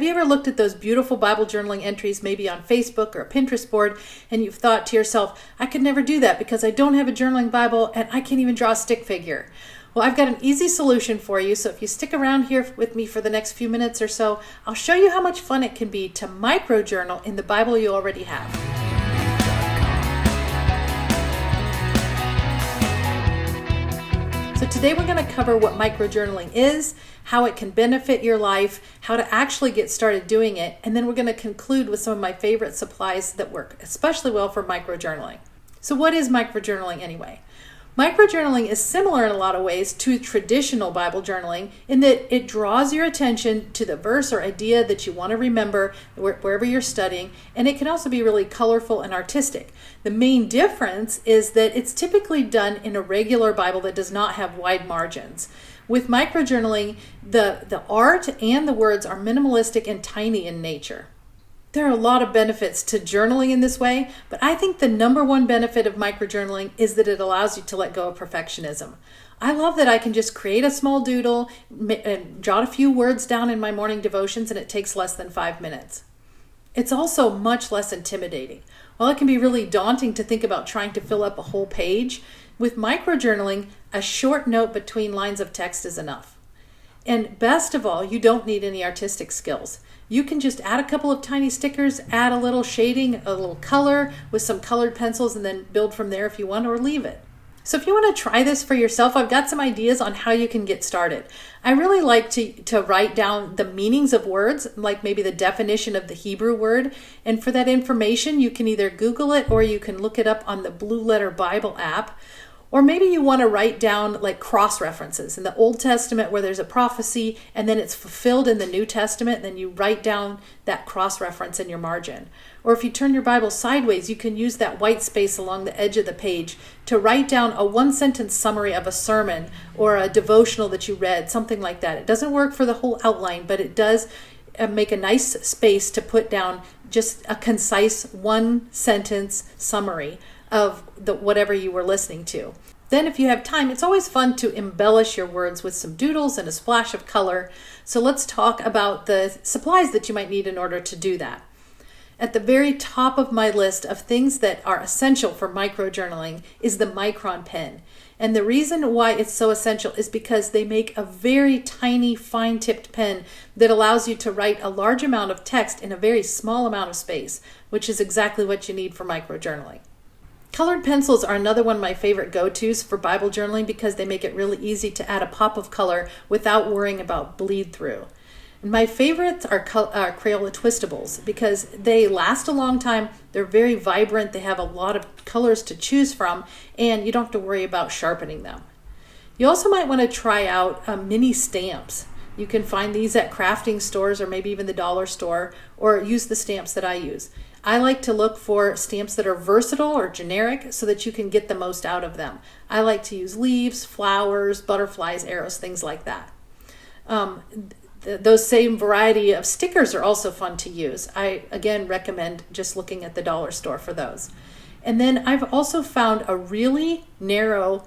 Have you ever looked at those beautiful Bible journaling entries, maybe on Facebook or a Pinterest board, and you've thought to yourself, I could never do that because I don't have a journaling Bible and I can't even draw a stick figure? Well, I've got an easy solution for you. So if you stick around here with me for the next few minutes or so, I'll show you how much fun it can be to microjournal in the Bible you already have. So today we're going to cover what microjournaling is, how it can benefit your life, how to actually get started doing it, and then we're going to conclude with some of my favorite supplies that work especially well for microjournaling. So what is microjournaling anyway? Microjournaling is similar in a lot of ways to traditional Bible journaling in that it draws your attention to the verse or idea that you want to remember wherever you're studying, and it can also be really colorful and artistic. The main difference is that it's typically done in a regular Bible that does not have wide margins. With microjournaling, the art and the words are minimalistic and tiny in nature. There are a lot of benefits to journaling in this way, but I think the number one benefit of microjournaling is that it allows you to let go of perfectionism. I love that I can just create a small doodle and jot a few words down in my morning devotions, and it takes less than 5 minutes. It's also much less intimidating. While it can be really daunting to think about trying to fill up a whole page, with microjournaling, a short note between lines of text is enough. And best of all, you don't need any artistic skills. You can just add a couple of tiny stickers, add a little shading, a little color with some colored pencils, and then build from there if you want, or leave it. So if you want to try this for yourself, I've got some ideas on how you can get started. I really like to write down the meanings of words, like maybe the definition of the Hebrew word. And for that information, you can either Google it or you can look it up on the Blue Letter Bible app. Or maybe you want to write down like cross references in the Old Testament where there's a prophecy and then it's fulfilled in the New Testament, and then you write down that cross reference in your margin. Or if you turn your Bible sideways, you can use that white space along the edge of the page to write down a one-sentence summary of a sermon or a devotional that you read, something like that. It doesn't work for the whole outline, but it does make a nice space to put down just a concise one-sentence summary of whatever you were listening to. Then if you have time, it's always fun to embellish your words with some doodles and a splash of color. So let's talk about the supplies that you might need in order to do that. At the very top of my list of things that are essential for microjournaling is the Micron pen. And the reason why it's so essential is because they make a very tiny, fine-tipped pen that allows you to write a large amount of text in a very small amount of space, which is exactly what you need for microjournaling. Colored pencils are another one of my favorite go-tos for Bible journaling because they make it really easy to add a pop of color without worrying about bleed through. And my favorites are Crayola Twistables because they last a long time, they're very vibrant, they have a lot of colors to choose from, and you don't have to worry about sharpening them. You also might want to try out mini stamps. You can find these at crafting stores or maybe even the dollar store, or use the stamps that I use. I like to look for stamps that are versatile or generic so that you can get the most out of them. I like to use leaves, flowers, butterflies, arrows, things like that. Those same variety of stickers are also fun to use. I, again, recommend just looking at the dollar store for those. And then I've also found a really narrow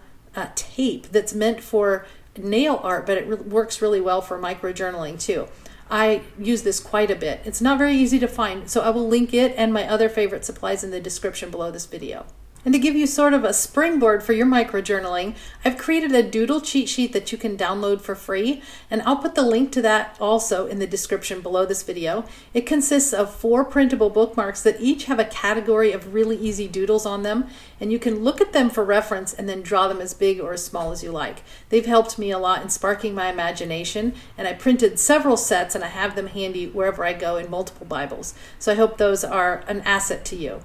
tape that's meant for nail art, but it works really well for microjournaling too. I use this quite a bit. It's not very easy to find, so I will link it and my other favorite supplies in the description below this video. And to give you sort of a springboard for your microjournaling, I've created a doodle cheat sheet that you can download for free, and I'll put the link to that also in the description below this video. It consists of 4 printable bookmarks that each have a category of really easy doodles on them, and you can look at them for reference and then draw them as big or as small as you like. They've helped me a lot in sparking my imagination, and I printed several sets and I have them handy wherever I go in multiple Bibles. So I hope those are an asset to you.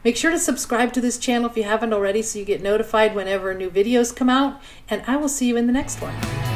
Make sure to subscribe to this channel if you haven't already so you get notified whenever new videos come out, and I will see you in the next one.